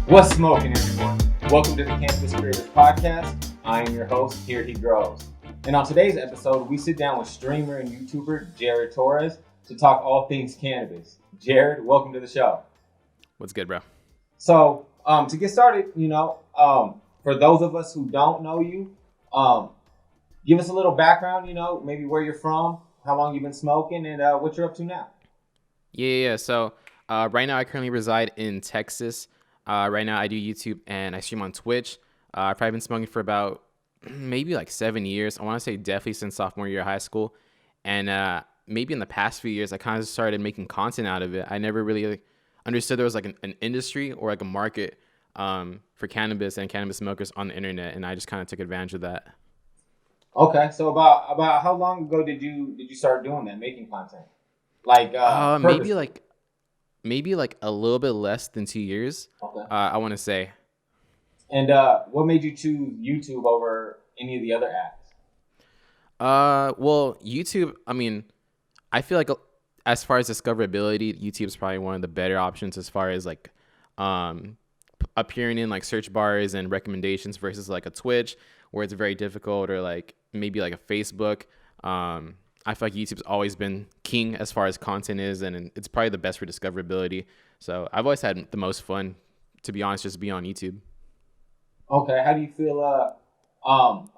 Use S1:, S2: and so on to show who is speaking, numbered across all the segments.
S1: What's smoking, everyone? Welcome to the Cannabis Creators podcast. I am your host, Here He Grows. And on today's episode, we sit down with streamer and YouTuber Jared Torres to talk all things cannabis. Jared, welcome to the show.
S2: What's good, bro?
S1: So, to get started, for those of us who don't know you, give us a little background, maybe where you're from, how long you've been smoking, and what you're up to now.
S2: Yeah. So right now I currently reside in Texas. Right now I do YouTube and I stream on Twitch. I've probably been smoking for about maybe like 7 years. I want to say definitely since sophomore year of high school. And maybe in the past few years, I kind of started making content out of it. I never really understood there was like an industry or like a market for cannabis and cannabis smokers on the internet. And I just kind of took advantage of that.
S1: Okay. So about how long ago did you start doing that, making content? Like
S2: maybe like a little bit less than 2 years.
S1: Okay.
S2: I want to say.
S1: And what made you choose YouTube over any of the other apps?
S2: Well, YouTube, I mean, I feel like as far as discoverability, YouTube is probably one of the better options as far as like appearing in like search bars and recommendations versus like a Twitch where it's very difficult, or like maybe like a Facebook. I feel like YouTube's always been king as far as content is, and it's probably the best for discoverability. So I've always had the most fun, to be honest, just being on YouTube.
S1: Okay, how do you feel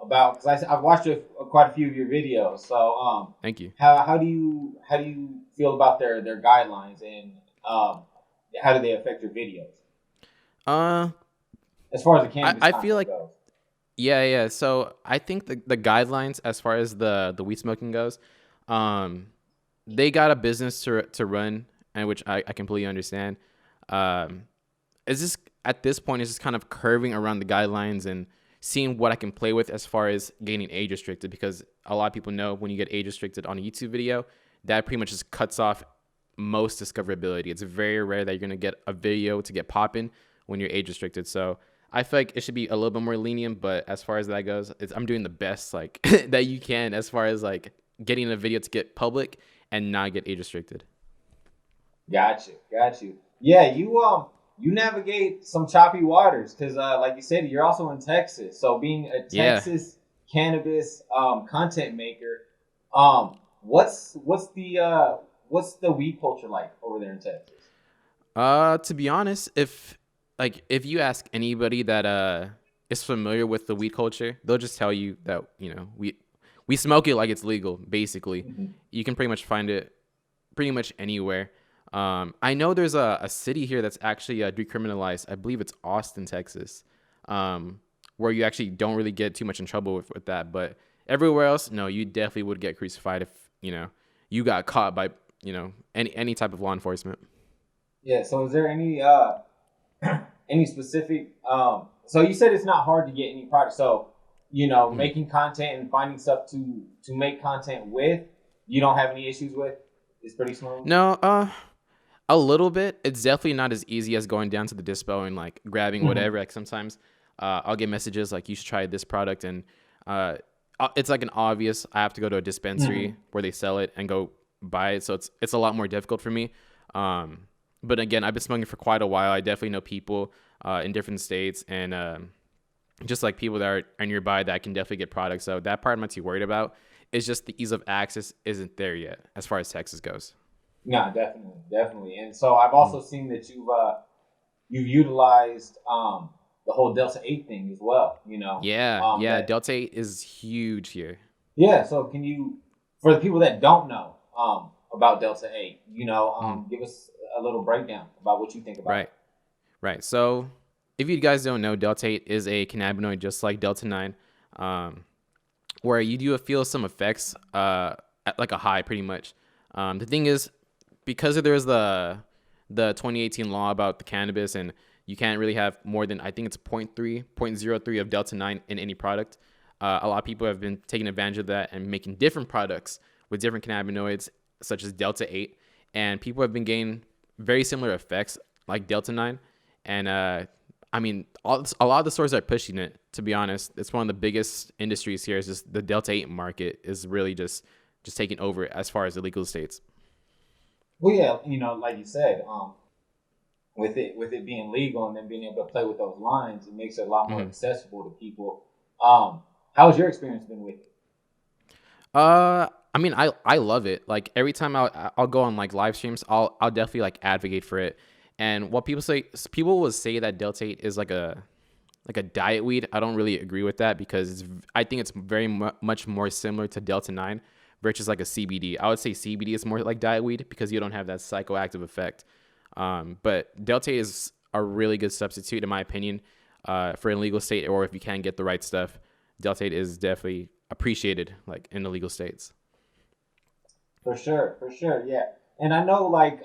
S1: about? Because I've watched quite a few of your videos. So
S2: Thank you.
S1: How do you feel about their guidelines, and how do they affect your videos? As far as the cannabis,
S2: I feel like
S1: goes.
S2: Yeah. So I think the guidelines as far as the weed smoking goes, they got a business to run, and which I completely understand. It's just at this point, it's just kind of curving around the guidelines and seeing what I can play with as far as getting age restricted, because a lot of people know when you get age restricted on a YouTube video, that pretty much just cuts off most discoverability. It's very rare that you're gonna get a video to get popping when you're age restricted. So I feel like it should be a little bit more lenient, but as far as that goes, I'm doing the best like that you can as far as like getting a video to get public and not get age restricted.
S1: Got you. Yeah, you navigate some choppy waters because, like you said, you're also in Texas. So being a Texas cannabis content maker, what's the weed culture like over there in Texas?
S2: To be honest, if you ask anybody that is familiar with the weed culture, they'll just tell you that we smoke it like it's legal. Basically, You can pretty much find it pretty much anywhere. I know there's a city here that's actually decriminalized. I believe it's Austin, Texas, where you actually don't really get too much in trouble with that. But everywhere else, no, you definitely would get crucified if you got caught by any type of law enforcement.
S1: Yeah. So is there any specific? So you said it's not hard to get any product. So making content and finding stuff to make content with, you don't have any issues with. It's pretty smooth.
S2: No, a little bit. It's definitely not as easy as going down to the dispo and like grabbing whatever. Like sometimes I'll get messages like you should try this product, and it's like an obvious. I have to go to a dispensary where they sell it and go buy it. So it's a lot more difficult for me. But again, I've been smoking for quite a while. I definitely know people in different states, and just like people that are nearby that can definitely get products. So that part I'm not too worried about. It's just the ease of access isn't there yet as far as Texas goes.
S1: No, definitely. And so I've also seen that you've utilized the whole Delta 8 thing as well.
S2: Yeah. Delta 8 is huge here.
S1: Yeah. So can you, for the people that don't know about Delta 8, give us a little breakdown about what you think about it.
S2: Right. So if you guys don't know, Delta 8 is a cannabinoid just like Delta 9, where you do feel some effects at like a high pretty much. The thing is, because there's the 2018 law about the cannabis, and you can't really have more than, I think it's 0.03 of Delta 9 in any product. A lot of people have been taking advantage of that and making different products with different cannabinoids, such as Delta 8. And people have been getting very similar effects like Delta 9. And I mean, a lot of the stores are pushing it, to be honest. It's one of the biggest industries here. Is just the Delta 8 market is really just taking over as far as the legal states.
S1: Well, yeah, like you said, with it being legal and then being able to play with those lines, it makes it a lot more accessible to people. How's your experience been with it?
S2: I mean, I love it. Like every time I'll go on like live streams, I'll definitely like advocate for it. And what people will say that Delta 8 is like a diet weed. I don't really agree with that because I think it's very much more similar to Delta 9 versus like a CBD. I would say CBD is more like diet weed because you don't have that psychoactive effect. But Delta 8 is a really good substitute in my opinion for an illegal state, or if you can get the right stuff, Delta 8 is definitely appreciated like in the legal states.
S1: For sure, yeah. And I know like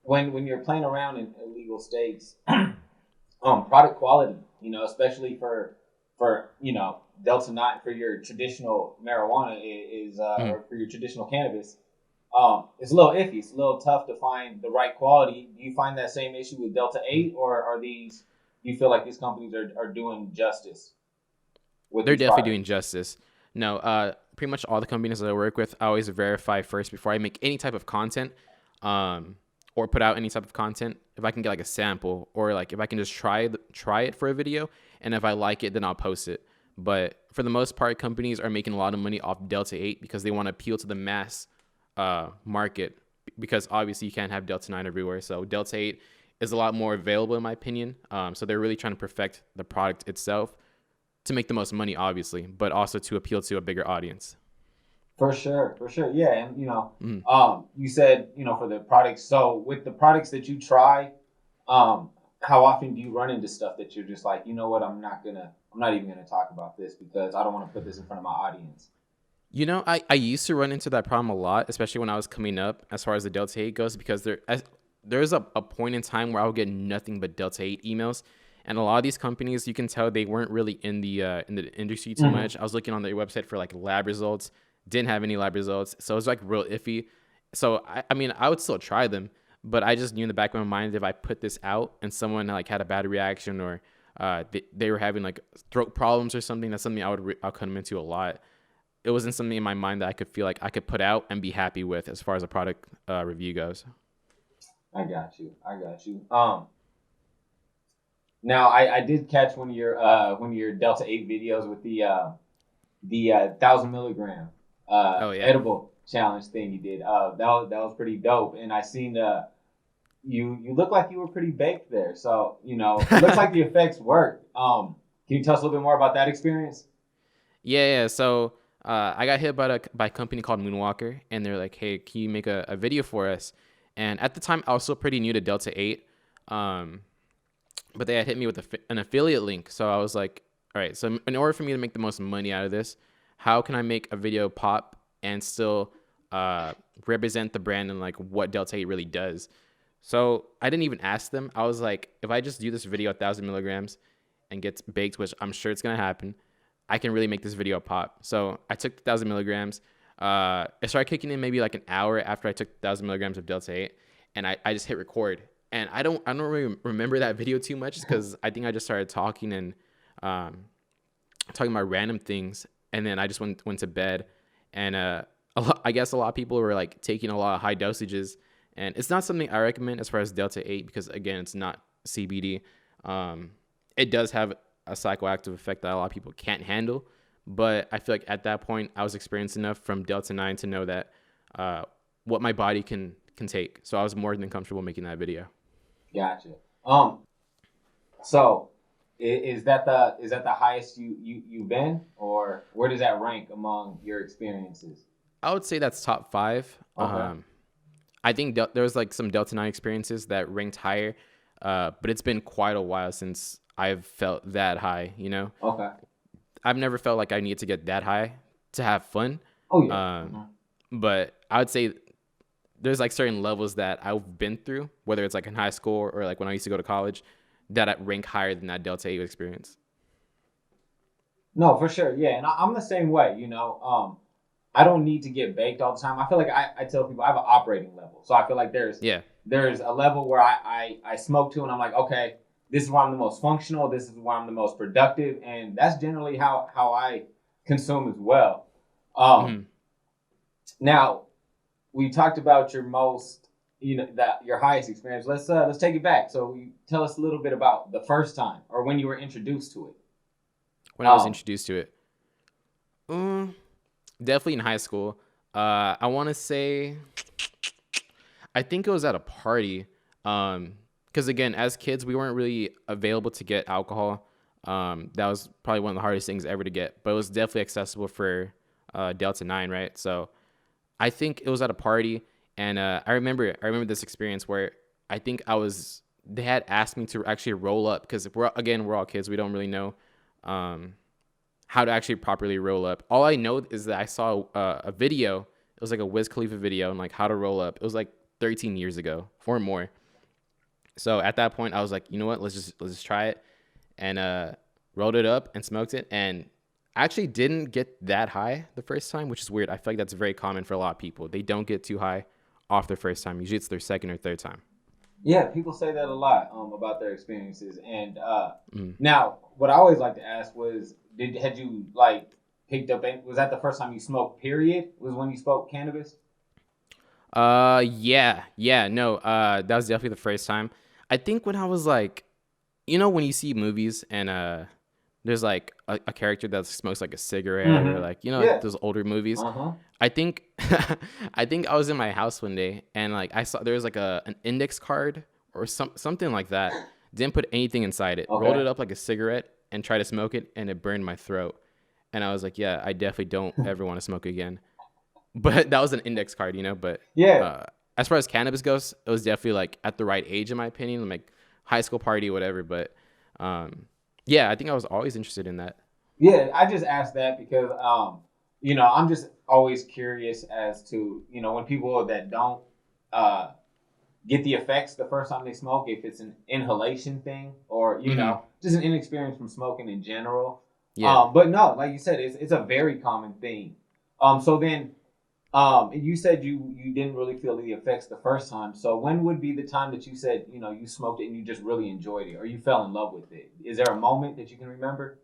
S1: when you're playing around in illegal states, product quality, especially for Delta 9 for your traditional marijuana is or for your traditional cannabis, it's a little iffy. It's a little tough to find the right quality. Do you find that same issue with Delta 8, or do you feel like these companies are doing justice with
S2: They're
S1: these
S2: definitely
S1: products?
S2: doing justice. No, pretty much all the companies that I work with, I always verify first before I make any type of content, or put out any type of content. If I can get like a sample, or like if I can just try it for a video, and if I like it, then I'll post it. But for the most part, companies are making a lot of money off Delta 8 because they want to appeal to the mass market. Because obviously you can't have Delta 9 everywhere, so Delta 8 is a lot more available in my opinion. So they're really trying to perfect the product itself to make the most money, obviously, but also to appeal to a bigger audience.
S1: For sure, yeah. And you said for the products. So with the products that you try, how often do you run into stuff that you're just like, you know what, I'm not even gonna talk about this because I don't want to put this in front of my audience.
S2: I used to run into that problem a lot, especially when I was coming up as far as the Delta 8 goes, because there's a point in time where I would get nothing but Delta 8 emails. And a lot of these companies, you can tell they weren't really in the industry too much. I was looking on their website for like lab results, didn't have any lab results, so it was like real iffy. So I mean, I would still try them, but I just knew in the back of my mind, if I put this out and someone like had a bad reaction, or they were having like throat problems or something, that's something I'll come into a lot. It wasn't something in my mind that I could feel like I could put out and be happy with as far as a product review goes.
S1: I got you. Now I did catch one of your Delta 8 videos with the 1,000 milligram
S2: Oh yeah.
S1: edible challenge thing you did. That was pretty dope. And I seen you look like you were pretty baked there. So it looks like the effects worked. Can you tell us a little bit more about that experience?
S2: Yeah. So I got hit by a company called Moonwalker, and they're like, "Hey, can you make a video for us?" And at the time, I was still pretty new to Delta 8, but they had hit me with an affiliate link. So I was like, "All right, so in order for me to make the most money out of this, how can I make a video pop and still represent the brand and like what Delta 8 really does?" So I didn't even ask them. I was like, if I just do this video 1,000 milligrams and gets baked, which I'm sure it's gonna happen, I can really make this video pop. So I took the 1,000 milligrams. It started kicking in maybe like an hour after I took 1,000 milligrams of Delta 8, and I just hit record. And I don't really remember that video too much because I think I just started talking and talking about random things, and then I just went to bed. And I guess a lot of people were like taking a lot of high dosages, and it's not something I recommend as far as Delta 8 because again, it's not CBD. It does have a psychoactive effect that a lot of people can't handle, but I feel like at that point I was experienced enough from Delta 9 to know that what my body can take. So I was more than comfortable making that video.
S1: Gotcha. So is that the highest you've been, or where does that rank among your experiences?
S2: I would say that's top 5.
S1: Okay.
S2: I think there was like some Delta 9 experiences that ranked higher, but it's been quite a while since I've felt that high,
S1: Okay.
S2: I've never felt like I needed to get that high to have fun.
S1: Oh yeah.
S2: But I would say there's like certain levels that I've been through, whether it's like in high school or like when I used to go to college, that I rank higher than that Delta 8 experience.
S1: No, for sure. Yeah, and I'm the same way. I don't need to get baked all the time. I feel like I tell people I have an operating level, so I feel like there's
S2: Yeah.
S1: a level where I smoke to, and I'm like, okay, this is where I'm the most functional. This is where I'm the most productive, and that's generally how I consume as well.
S2: Mhm.
S1: Now, we talked about your most that your highest experience. Let's take it back. So you tell us a little bit about the first time or when you were introduced to it.
S2: When I was introduced to it, definitely in high school. I want to say, I think it was at a party. Because again, as kids, we weren't really available to get alcohol. That was probably one of the hardest things ever to get, but it was definitely accessible for Delta 9, right? So I think it was at a party, and I remember this experience where I think they had asked me to actually roll up because we're all kids. We don't really know how to actually properly roll up. All I know is that I saw a video. It was like a Wiz Khalifa video on like how to roll up. It was like 13 years ago or more. So at that point, I was like, you know what? Let's just try it, and rolled it up and smoked it, and I actually didn't get that high the first time, which is weird. I feel like that's very common for a lot of people. They don't get too high off their first time. Usually, it's their second or third time.
S1: Yeah, people say that a lot about their experiences. And now, what I always like to ask was, had you like picked up? Was that the first time you smoked? Period. Was when you smoked cannabis?
S2: No. That was definitely the first time. I think when I was like, when you see movies and there's like a character that smokes like a cigarette or like those older movies. I think I think I was in my house one day and like I saw there was like an index card or something like that. Didn't put anything inside it. Okay. Rolled it up like a cigarette and tried to smoke it, and it burned my throat. And I was like, yeah, I definitely don't ever want to smoke again. But that was an index card, But
S1: yeah,
S2: as far as cannabis goes, it was definitely like at the right age in my opinion, like high school party, whatever. But yeah, I think I was always interested in that.
S1: Yeah, I just asked that because I'm just always curious as to when people that don't get the effects the first time they smoke, if it's an inhalation thing or just an inexperience from smoking in general. Yeah. But no, like you said, it's a very common thing. So then. You said you didn't really feel the effects the first time. So when would be the time that you said, you smoked it and you just really enjoyed it or you fell in love with it? Is there a moment that you can remember?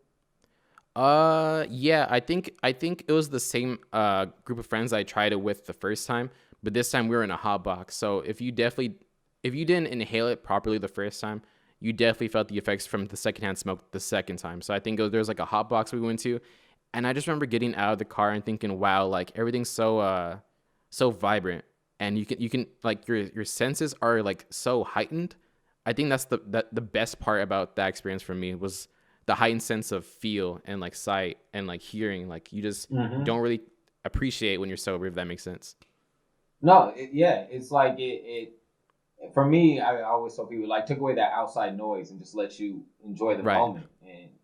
S2: Yeah, I think it was the same group of friends I tried it with the first time, but this time we were in a hot box. So if you didn't inhale it properly the first time, you definitely felt the effects from the secondhand smoke the second time. So I think there was like a hot box we went to. And I just remember getting out of the car and thinking, wow, like everything's so vibrant, and you can like your senses are like so heightened. I think that's the best part about that experience for me was the heightened sense of feel and like sight and like hearing. Like you just don't really appreciate when you're sober, if that makes sense.
S1: No, it's like it. For me, I always tell people like took away that outside noise and just let you enjoy the moment,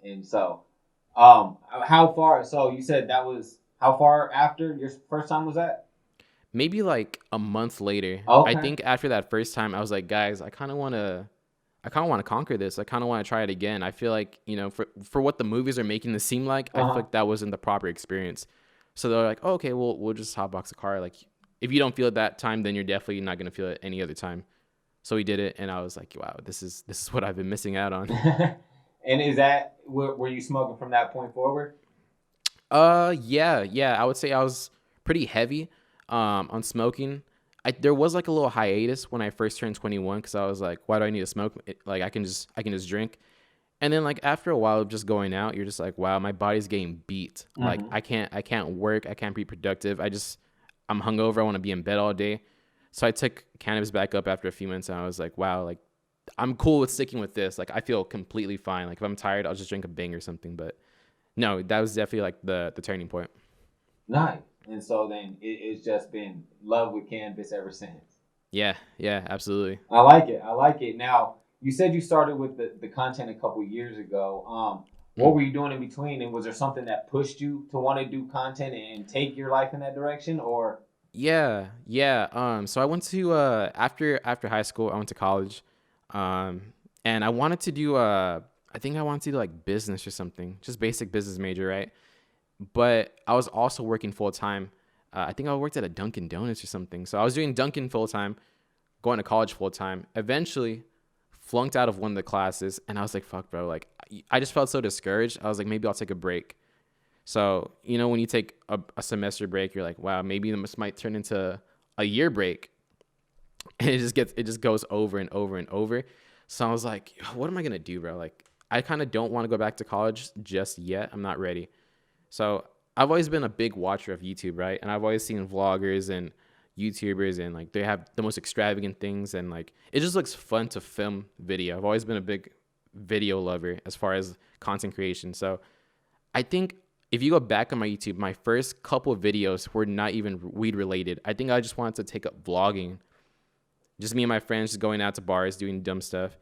S1: and so. How far? So you said that was how far after your first time was that?
S2: Maybe like a month later.
S1: Okay.
S2: I think after that first time, I was like, guys, I kind of want to conquer this. I kind of want to try it again. I feel like for what the movies are making this seem like, I feel like that wasn't the proper experience. So they're like, oh, okay, we'll just hotbox a car. Like, if you don't feel it that time, then you're definitely not gonna feel it any other time. So we did it, and I was like, wow, this is what I've been missing out on.
S1: And is that were you smoking from that point forward?
S2: Yeah. I would say I was pretty heavy on smoking. There was like a little hiatus when I first turned 21 because I was like, why do I need to smoke? Like I can just drink. And then like after a while of just going out, you're just like, wow, my body's getting beat. Like I can't work, I can't be productive. I'm hungover, I want to be in bed all day. So I took cannabis back up after a few months, and I was like, wow, like I'm cool with sticking with this. Like I feel completely fine. Like if I'm tired, I'll just drink a Bang or something. But no, that was definitely like the turning point.
S1: Nice. And so then it's just been love with cannabis ever since.
S2: Yeah, absolutely.
S1: I like it. Now, you said you started with the content a couple years ago. What were you doing in between? And was there something that pushed you to want to do content and take your life in that direction, or?
S2: Yeah. So I went to after high school, I went to college. And I wanted to do I think I wanted to do like business or something, just basic business major, right? But I was also working full time. I think I worked at a Dunkin' Donuts or something. So I was doing Dunkin' full time, going to college full time. Eventually, flunked out of one of the classes, and I was like, "Fuck, bro!" Like, I just felt so discouraged. I was like, maybe I'll take a break. So when you take a semester break, you're like, "Wow, maybe this might turn into a year break." and it just goes over and over and over. So I was like, what am I gonna do, bro? Like, I kind of don't want to go back to college just yet. I'm not ready. So I've always been a big watcher of YouTube, right? And I've always seen vloggers and YouTubers, and like they have the most extravagant things, and like it just looks fun to film video. I've always been a big video lover as far as content creation. So I think if you go back on my YouTube, my first couple of videos were not even weed related. I think I just wanted to take up vlogging, just me and my friends just going out to bars doing dumb stuff.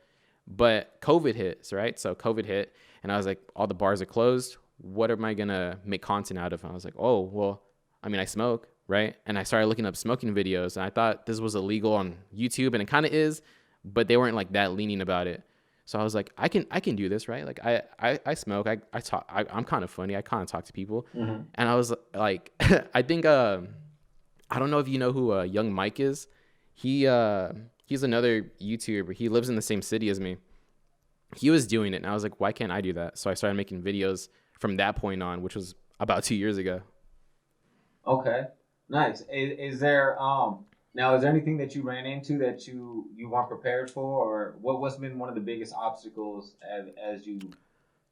S2: But COVID hits, right? So COVID hit, and I was like, all the bars are closed. What am I gonna make content out of? And I was like, oh well, I mean, I smoke, right? And I started looking up smoking videos, and I thought this was illegal on YouTube, and it kind of is, but they weren't like that lenient about it. So I was like, I can do this, right? Like I smoke, I talk, I'm kind of funny, I kind of talk to people, and I was like, I think I don't know if you know who Young Mike is. He's another YouTuber. He lives in the same city as me. He was doing it, and I was like, why can't I do that? So I started making videos from that point on, which was about 2 years ago.
S1: Okay, nice. Is there now is there anything that you ran into that you weren't prepared for, or what's been one of the biggest obstacles as you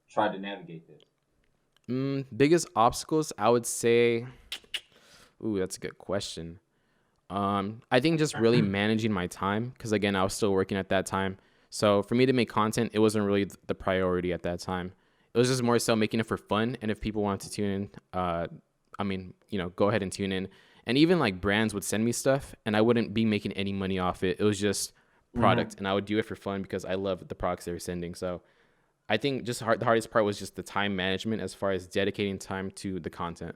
S1: tried to navigate this?
S2: Biggest obstacles, I would say. Ooh, that's a good question. I think just really managing my time, because again, I was still working at that time. So for me to make content, it wasn't really the priority at that time. It was just more so making it for fun. And if people wanted to tune in, I mean, go ahead and tune in. And even like brands would send me stuff, and I wouldn't be making any money off it. It was just product, and I would do it for fun because I love the products they were sending. So I think just the hardest part was just the time management as far as dedicating time to the content.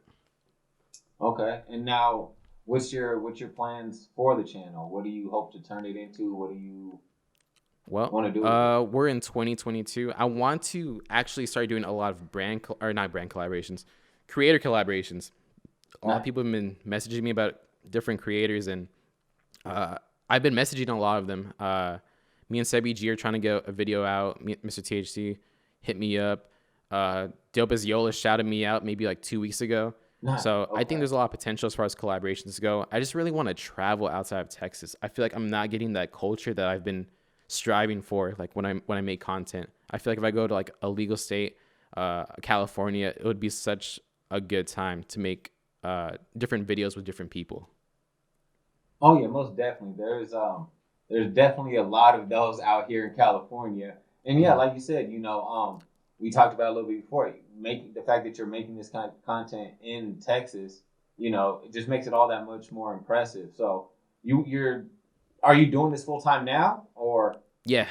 S1: Okay, and now what's your plans for the channel? What do you hope to turn it into? What do you want to do?
S2: We're in 2022. I want to actually start doing a lot of creator collaborations. A lot of people have been messaging me about different creators, and I've been messaging a lot of them. Me and Sebi G are trying to get a video out. Mr. THC hit me up. Dope as Yola shouted me out maybe like 2 weeks ago. So I think there's a lot of potential as far as collaborations go. I just really want to travel outside of Texas. I feel like I'm not getting that culture that I've been striving for. Like when I make content, I feel like if I go to like a legal state, California, it would be such a good time to make different videos with different people.
S1: Oh yeah, most definitely. There's definitely a lot of those out here in California, and yeah, like you said, we talked about a little bit before. The fact that you're making this kind of content in Texas, it just makes it all that much more impressive. So are you doing this full time now, or?
S2: Yeah.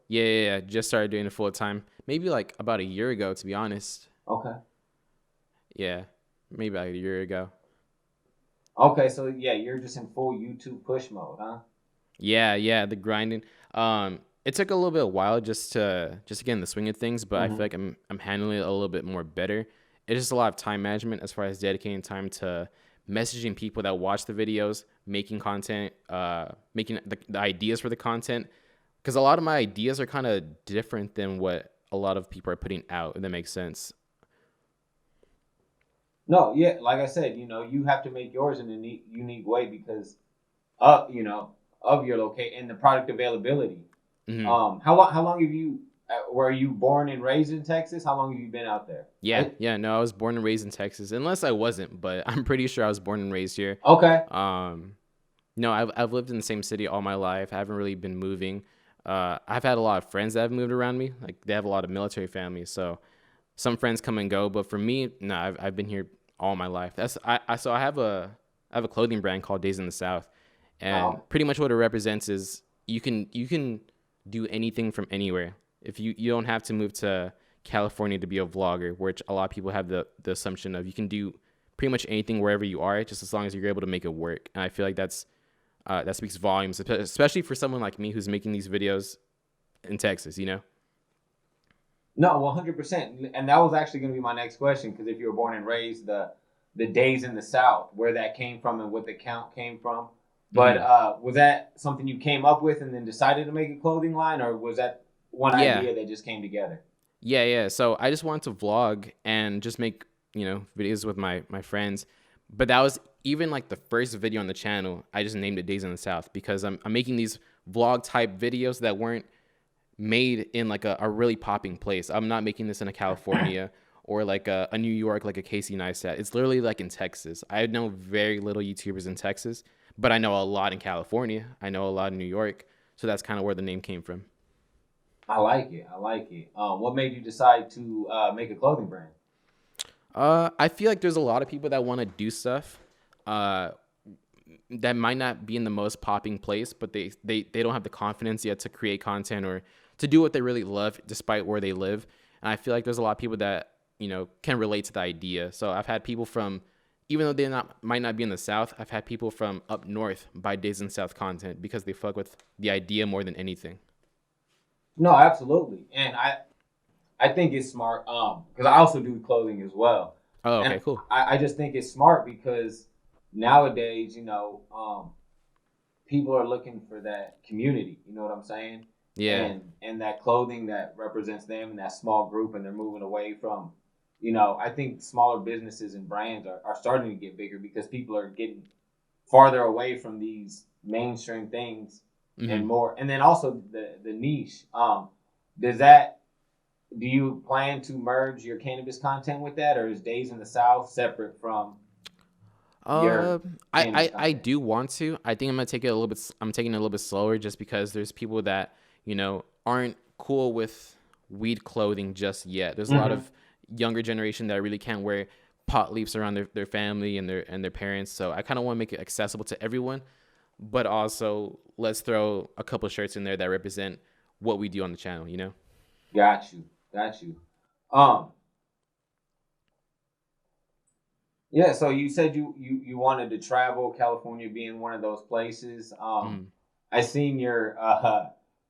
S2: Just started doing it full time, maybe like about a year ago, to be honest.
S1: Okay.
S2: Yeah, maybe like a year ago.
S1: Okay, so yeah, you're just in full YouTube push mode, huh?
S2: Yeah, the grinding. It took a little bit of while just to get in the swing of things, but I feel like I'm handling it a little bit more better. It's just a lot of time management as far as dedicating time to messaging people that watch the videos, making content, making the ideas for the content, because a lot of my ideas are kind of different than what a lot of people are putting out, if that makes sense.
S1: No, yeah, like I said, you have to make yours in a unique way because of your location and the product availability. How long have you? Were you born and raised in Texas? How long have you been out there?
S2: Yeah. No, I was born and raised in Texas, unless I wasn't, but I'm pretty sure I was born and raised here.
S1: Okay.
S2: No, I've lived in the same city all my life. I haven't really been moving. I've had a lot of friends that have moved around me. Like they have a lot of military families, so some friends come and go. But for me, no, I've been here all my life. So I have a clothing brand called Days in the South, and pretty much what it represents is you can do anything from anywhere. If you don't have to move to California to be a vlogger, which a lot of people have the assumption of. You can do pretty much anything wherever you are, just as long as you're able to make it work. And I feel like that speaks volumes, especially for someone like me who's making these videos in Texas,
S1: No, 100%. And that was actually going to be my next question, because if you were born and raised, the Days in the South, where that came from and what the count came from. But was that something you came up with and then decided to make a clothing line, or was that one idea that just came together?
S2: Yeah. So I just wanted to vlog and just make, videos with my friends. But that was even like the first video on the channel, I just named it Days in the South because I'm making these vlog type videos that weren't made in like a really popping place. I'm not making this in a California or like a New York, like a Casey Neistat. It's literally like in Texas. I know very little YouTubers in Texas, but I know a lot in California. I know a lot in New York. So that's kind of where the name came from.
S1: I like it. I like it. What made you decide to make a clothing brand?
S2: I feel like there's a lot of people that want to do stuff that might not be in the most popping place, but they don't have the confidence yet to create content or to do what they really love despite where they live. And I feel like there's a lot of people that, can relate to the idea. So I've had people from, even though might not be in the South, I've had people from up north buy Days in the South content because they fuck with the idea more than anything.
S1: No, absolutely. And I think it's smart because I also do clothing as well.
S2: Oh, okay,
S1: and
S2: cool.
S1: I just think it's smart because nowadays, people are looking for that community. You know what I'm saying?
S2: Yeah.
S1: And that clothing that represents them and that small group, and they're moving away from, I think smaller businesses and brands are starting to get bigger because people are getting farther away from these mainstream things and more. And then also the niche. Do you plan to merge your cannabis content with that, or is Days in the South separate from your cannabis content?
S2: I do want to. I think I'm gonna take it a little bit. I'm taking it a little bit slower just because there's people that aren't cool with weed clothing just yet. There's a lot of younger generation that really can't wear pot leaves around their family and their parents. So I kind of want to make it accessible to everyone, but also let's throw a couple shirts in there that represent what we do on the channel.
S1: Got you. Yeah, so you said you wanted to travel, California being one of those places. I seen your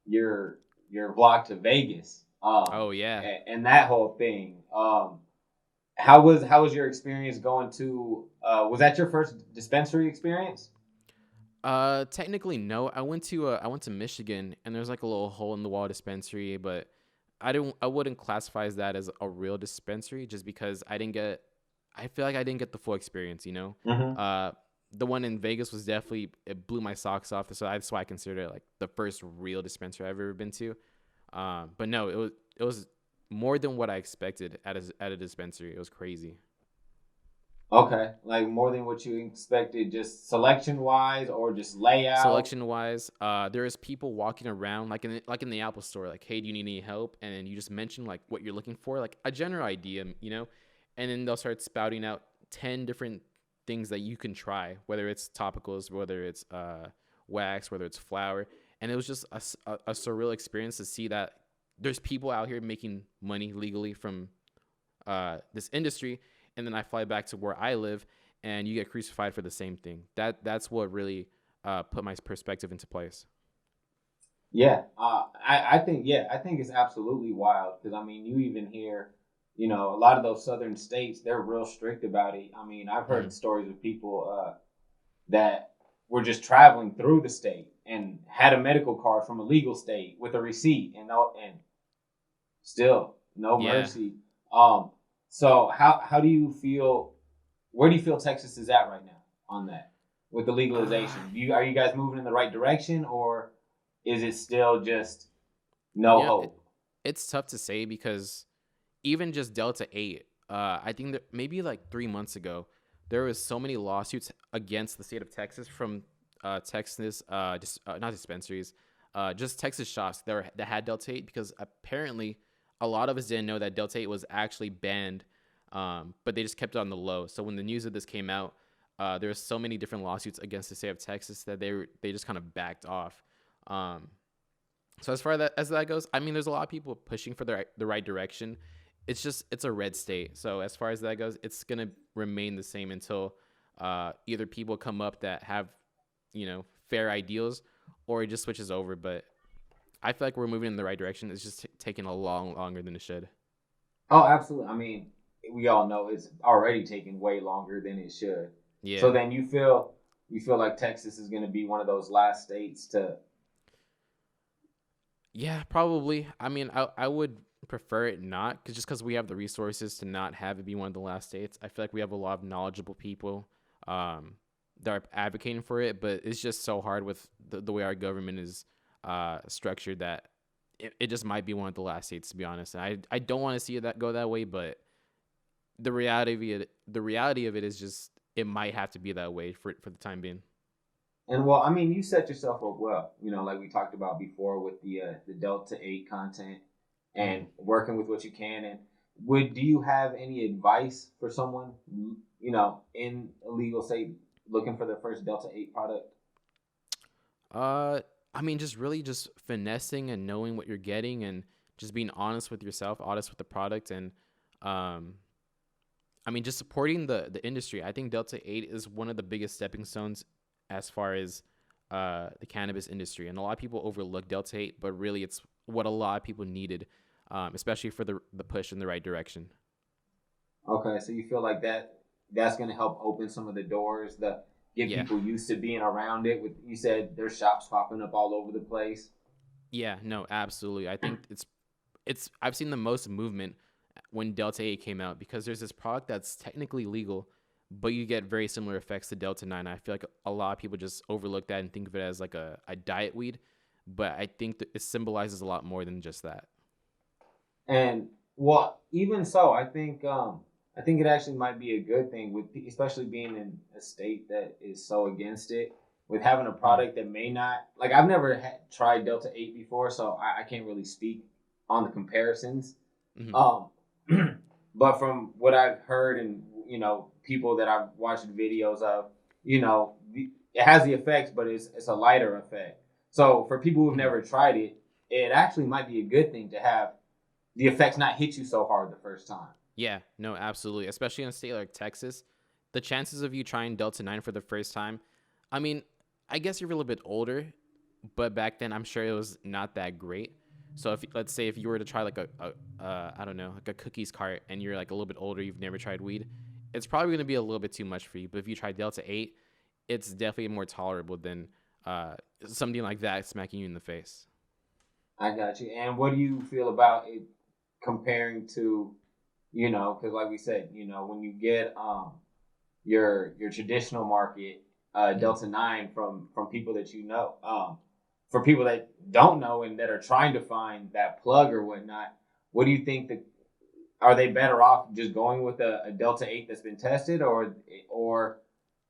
S1: vlog to Vegas.
S2: Oh yeah.
S1: And that whole thing. How was your experience going to was that your first dispensary experience?
S2: Technically no. I went to Michigan and there's like a little hole in the wall dispensary, but I wouldn't classify as that as a real dispensary just because I feel like I didn't get the full experience, The one in Vegas was it blew my socks off. So that's why I consider it like the first real dispensary I've ever been to. But no, it was more than what I expected at a dispensary. It was crazy.
S1: Okay, like more than what you expected, just selection wise or just layout.
S2: Selection wise, there is people walking around like in the Apple store, like, hey, do you need any help? And then you just mention like what you're looking for, like a general idea, and then they'll start spouting out 10 different things that you can try, whether it's topicals, whether it's wax, whether it's flour. And it was just a surreal experience to see that there's people out here making money legally from this industry. And then I fly back to where I live and you get crucified for the same thing. That's what really put my perspective into place.
S1: Yeah, I think it's absolutely wild because you even hear, a lot of those southern states, they're real strict about it. I've heard stories of people that were just traveling through the state and had a medical card from a legal state with a receipt and still no mercy. So how do you feel? Where do you feel Texas is at right now on that with the legalization? Are you guys moving in the right direction, or is it still just no hope?
S2: It's tough to say because even just Delta 8, I think that maybe like 3 months ago, there was so many lawsuits against the state of Texas from Texas, not dispensaries, just Texas shops that had Delta 8 because apparently a lot of us didn't know that Delta 8 was actually banned, but they just kept it on the low. So when the news of this came out, there were so many different lawsuits against the state of Texas that they just kind of backed off. So as far as that goes, there's a lot of people pushing for the right direction. It's a red state. So as far as that goes, it's going to remain the same until either people come up that have, fair ideals or it just switches over. But I feel like we're moving in the right direction. It's just taking a long longer than it should.
S1: Oh, absolutely. We all know it's already taking way longer than it should.
S2: Yeah.
S1: So then you feel like Texas is going to be one of those last states to.
S2: Yeah, probably. I would prefer it not because we have the resources to not have it be one of the last states. I feel like we have a lot of knowledgeable people that are advocating for it, but it's just so hard with the way our government is structured that it just might be one of the last states, to be honest. And I don't want to see that go that way, but the reality of it is just it might have to be that way for the time being.
S1: And well, I mean, you set yourself up well. You know, like we talked about before with the Delta 8 content and working with what you can. And do you have any advice for someone, you know, in a legal state looking for their first Delta 8 product?
S2: I mean, just really just finessing and knowing what you're getting and just being honest with yourself, honest with the product, and I mean, just supporting the industry. I think Delta 8 is one of the biggest stepping stones as far as the cannabis industry. And a lot of people overlook Delta 8, but really it's what a lot of people needed, especially for the push in the right direction.
S1: Okay, so you feel like that's going to help open some of the doors that get people used to being around it. With, you said there's shops popping up all over the place.
S2: Yeah, no, absolutely. I think it's I've seen the most movement when Delta 8 came out because there's this product that's technically legal, but you get very similar effects to Delta 9. I feel like a lot of people just overlook that and think of it as like a diet weed, but I think that it symbolizes a lot more than just that.
S1: And well, even so, I think it actually might be a good thing with, especially being in a state that is so against it, with having a product that may not, like, I've never tried Delta 8 before, so I can't really speak on the comparisons. But from what I've heard and, you know, people that I've watched videos of, you know, it has the effects, but it's a lighter effect. So for people who've never tried it, it actually might be a good thing to have the effects not hit you so hard the first time.
S2: Yeah, no, absolutely. Especially in a state like Texas, the chances of you trying Delta 9 for the first time, I mean, I guess you're a little bit older, but back then I'm sure it was not that great. So if let's say if you were to try like a I don't know, like a cookies cart and you're like a little bit older, you've never tried weed, it's probably going to be a little bit too much for you. But if you try Delta 8, it's definitely more tolerable than something like that smacking you in the face.
S1: I got you. And what do you feel about it comparing to, you know, because like we said, you know, when you get your traditional market Delta 9 from people that you know, for people that don't know and that are trying to find that plug or whatnot, what do you think that, are they better off just going with a Delta 8 that's been tested, or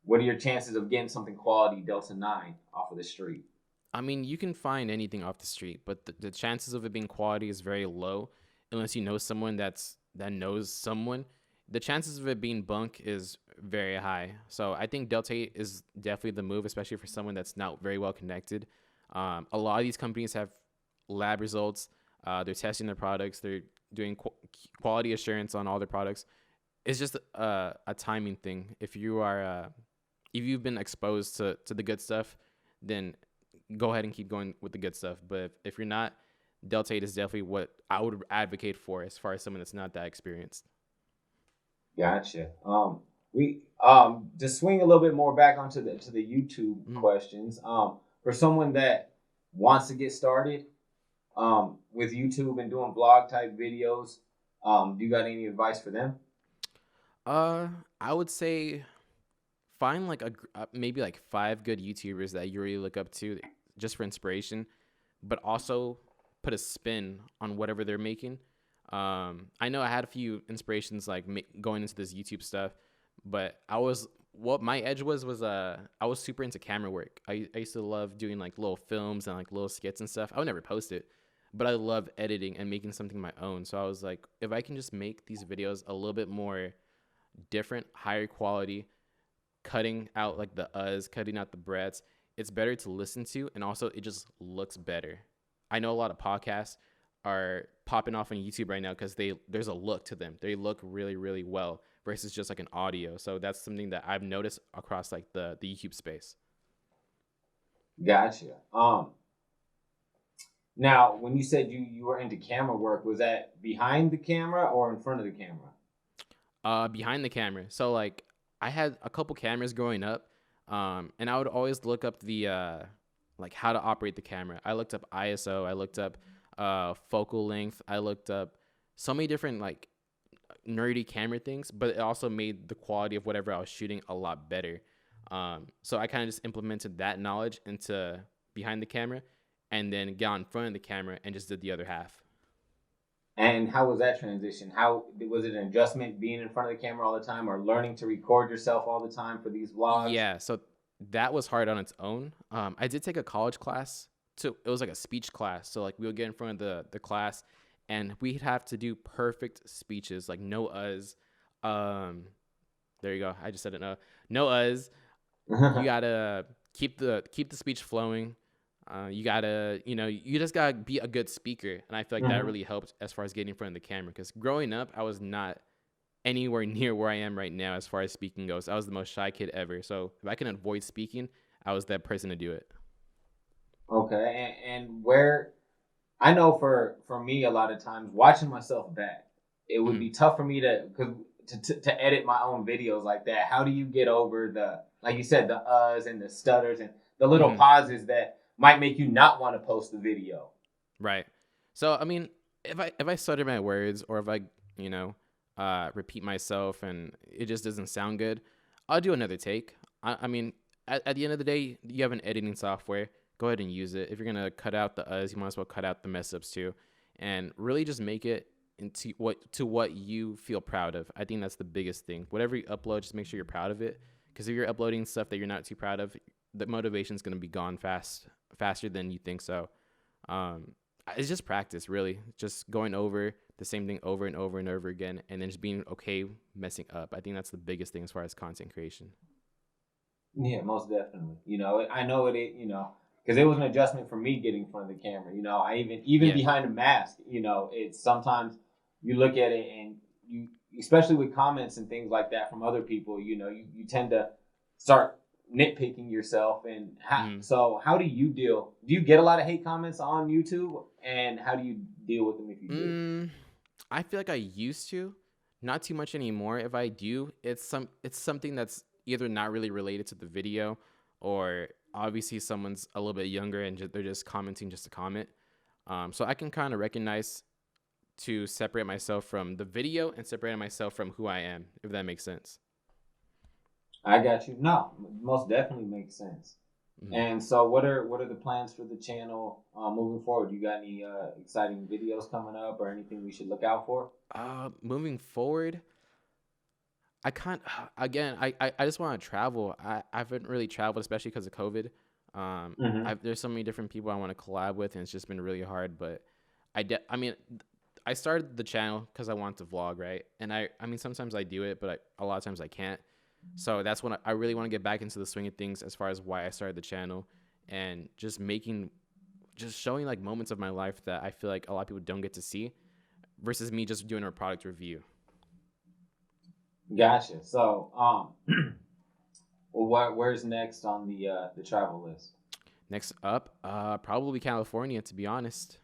S1: what are your chances of getting something quality Delta 9 off of the street?
S2: I mean, you can find anything off the street, but the chances of it being quality is very low unless you know someone that knows someone. The chances of it being bunk is very high. So I think Delta 8 is definitely the move, especially for someone that's not very well connected. A lot of these companies have lab results. They're testing their products. They're doing quality assurance on all their products. It's just a timing thing. If you've been exposed to the good stuff, then go ahead and keep going with the good stuff. But if you're not, Delta 8 is definitely what I would advocate for as far as someone that's not that experienced.
S1: Gotcha. We to swing a little bit more back onto the YouTube questions. For someone that wants to get started with YouTube and doing vlog type videos, do you got any advice for them?
S2: I would say find like maybe like 5 good YouTubers that you really look up to just for inspiration, but also put a spin on whatever they're making. I know I had a few inspirations like going into this YouTube stuff, but what my edge was I was super into camera work. I used to love doing like little films and like little skits and stuff. I would never post it, but I love editing and making something my own. So I was like, if I can just make these videos a little bit more different, higher quality, cutting out like the cutting out the breaths, it's better to listen to, and also it just looks better. I know a lot of podcasts are popping off on YouTube right now because there's a look to them. They look really, really well versus just like an audio. So that's something that I've noticed across like the YouTube space.
S1: Gotcha. Now, when you said you were into camera work, was that behind the camera or in front of the camera?
S2: Behind the camera. So like I had a couple cameras growing up, and I would always look up the like how to operate the camera. I looked up ISO. I looked up focal length. I looked up so many different like nerdy camera things, but it also made the quality of whatever I was shooting a lot better. So I kind of just implemented that knowledge into behind the camera, and then got in front of the camera and just did the other half.
S1: And how was that transition? How was it an adjustment being in front of the camera all the time, or learning to record yourself all the time for these vlogs?
S2: Yeah, so that was hard on its own. I did take a college class. It was like a speech class. So like we would get in front of the class, and we'd have to do perfect speeches, like no uhs. There you go. I just said it. No uhs. You gotta keep the speech flowing. You gotta, you just gotta be a good speaker, and I feel like that really helped as far as getting in front of the camera. Because growing up, I was not anywhere near where I am right now as far as speaking goes. I was the most shy kid ever. So if I can avoid speaking, I was that person to do it.
S1: Okay, and where I know for me, a lot of times watching myself back, it would be tough for me to edit my own videos like that. How do you get over the, like you said, the uhs and the stutters and the little pauses that might make you not want to post the video?
S2: Right. So I mean, if I stutter my words, or if I repeat myself and it just doesn't sound good, I'll do another take. I mean, at the end of the day, you have an editing software. Go ahead and use it. If you're gonna cut out the uhs, you might as well cut out the mess ups too, and really just make it into what you feel proud of. I think that's the biggest thing. Whatever you upload, just make sure you're proud of it. Because if you're uploading stuff that you're not too proud of, the motivation is gonna be gone faster than you think. So, it's just practice, really. Just going over the same thing over and over and over again, and then just being okay messing up. I think that's the biggest thing as far as content creation.
S1: Yeah, most definitely. I know because it was an adjustment for me getting in front of the camera. I even behind a mask, it's sometimes you look at it and you, especially with comments and things like that from other people, you tend to start nitpicking yourself. And so how do you deal? Do you get a lot of hate comments on YouTube, and how do you deal with them if you do?
S2: I feel like I used to, not too much anymore. If I do, it's something that's either not really related to the video, or obviously someone's a little bit younger and they're just commenting just to comment. So I can kind of recognize to separate myself from the video and separate myself from who I am, if that makes sense.
S1: I got you. No, most definitely makes sense. And so what are the plans for the channel moving forward? You got any exciting videos coming up, or anything we should look out for?
S2: Moving forward, I just want to travel. I haven't really traveled, especially because of COVID. There's so many different people I want to collab with, and it's just been really hard. But I mean, I started the channel because I want to vlog, right? And I mean, sometimes I do it, but a lot of times I can't. So that's when I really want to get back into the swing of things as far as why I started the channel, and just showing like moments of my life that I feel like a lot of people don't get to see, versus me just doing a product review.
S1: Gotcha. So, well, where's next on the travel list?
S2: Next up, probably California, to be honest.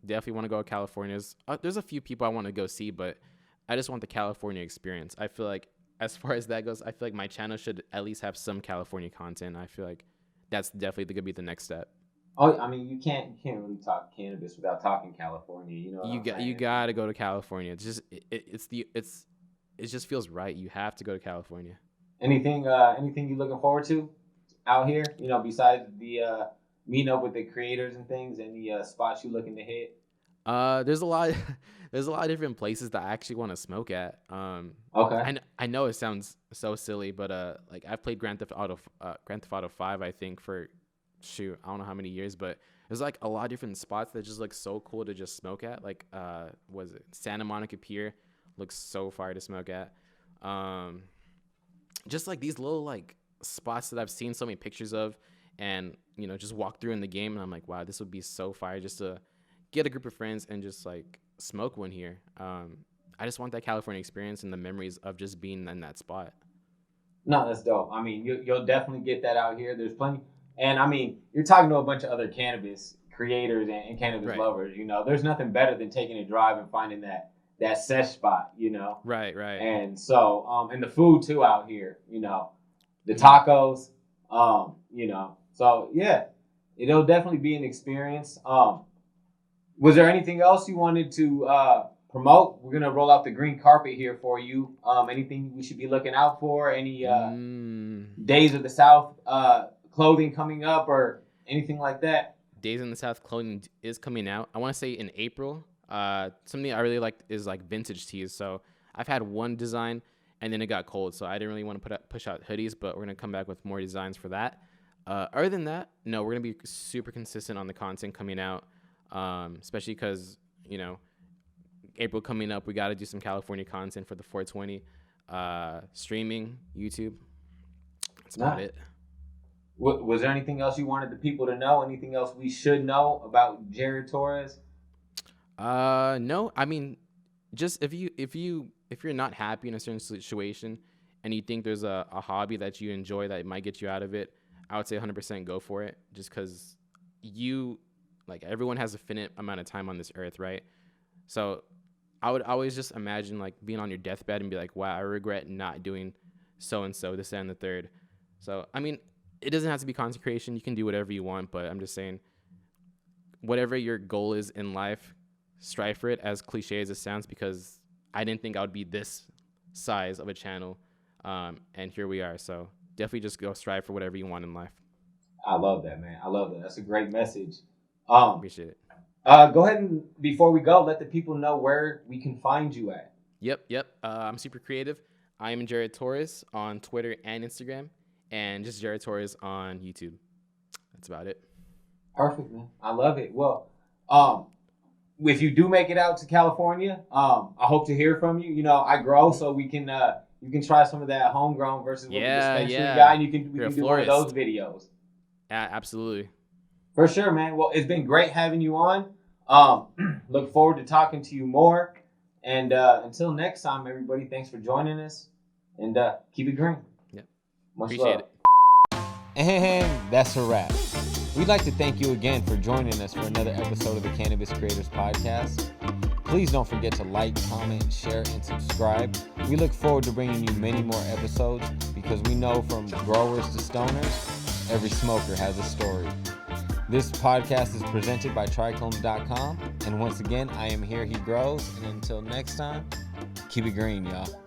S2: Definitely want to go to California. There's a few people I want to go see, but I just want the California experience. I feel like as far as that goes, I feel like my channel should at least have some California content. I feel like that's definitely going to be the next step.
S1: Oh, I mean, you can't really talk cannabis without talking California.
S2: You got to go to California. It's just it just feels right. You have to go to California.
S1: Anything you looking forward to out here? Besides the meeting up with the creators and things, and the spots you looking to hit?
S2: There's a lot of different places that I actually want to smoke at.
S1: Okay.
S2: I know it sounds so silly, but like I've played Grand Theft Auto 5, I think, for I don't know how many years, but there's like a lot of different spots that just look so cool to just smoke at. Like was it Santa Monica Pier? Looks so fire to smoke at. Just like these little like spots that I've seen so many pictures of, and just walk through in the game, and I'm like, wow, this would be so fire just to get a group of friends and just like smoke one here. I just want that California experience and the memories of just being in that spot.
S1: No, that's dope. I mean, you'll definitely get that out here. There's plenty, and I mean, you're talking to a bunch of other cannabis creators and cannabis lovers. There's nothing better than taking a drive and finding that sesh spot.
S2: Right.
S1: And so, and the food too out here. The tacos. So yeah, it'll definitely be an experience. Was there anything else you wanted to promote? We're gonna roll out the green carpet here for you. Anything we should be looking out for? Any Days of the South clothing coming up or anything like that?
S2: Days in the South clothing is coming out. I want to say in April. Something I really like is like vintage tees. So I've had one design and then it got cold, so I didn't really want to push out hoodies, but we're gonna come back with more designs for that. Other than that, no, we're gonna be super consistent on the content coming out, especially because April coming up, we got to do some California content for the 420, streaming, YouTube. That's about it.
S1: Was there anything else you wanted the people to know? Anything else we should know about Jared Torres?
S2: No. I mean, just if you're not happy in a certain situation and you think there's a hobby that you enjoy that might get you out of it, I would say 100% go for it. Just because everyone has a finite amount of time on this earth, right? So I would always just imagine like being on your deathbed and be like, wow, I regret not doing so and so, this and the third. So I mean, it doesn't have to be consecration. You can do whatever you want, but I'm just saying, whatever your goal is in life, strive for it, as cliche as it sounds, because I didn't think I would be this size of a channel. And here we are. So definitely just go strive for whatever you want in life.
S1: I love that, man. I love that. That's a great message.
S2: Appreciate it.
S1: Go ahead and before we go, let the people know where we can find you at.
S2: Yep. I'm super creative. I am Jared Torres on Twitter and Instagram, and just Jared Torres on YouTube. That's about it.
S1: Perfect, man. I love it. Well, if you do make it out to California, I hope to hear from you. I grow, so we can you can try some of that homegrown versus what the dispensary guy, and we can do one of those videos.
S2: Yeah, absolutely.
S1: For sure, man. Well, it's been great having you on. Look forward to talking to you more. And until next time, everybody, thanks for joining us. And keep it green.
S2: Yep.
S1: Much
S2: Appreciate
S1: love.
S2: it.
S1: And that's a wrap. We'd like to thank you again for joining us for another episode of the Cannabis Creators podcast. Please don't forget to like, comment, share, and subscribe. We look forward to bringing you many more episodes because we know from growers to stoners, every smoker has a story. This podcast is presented by Trichomes.com. And once again, I am Here He Grows. And until next time, keep it green, y'all.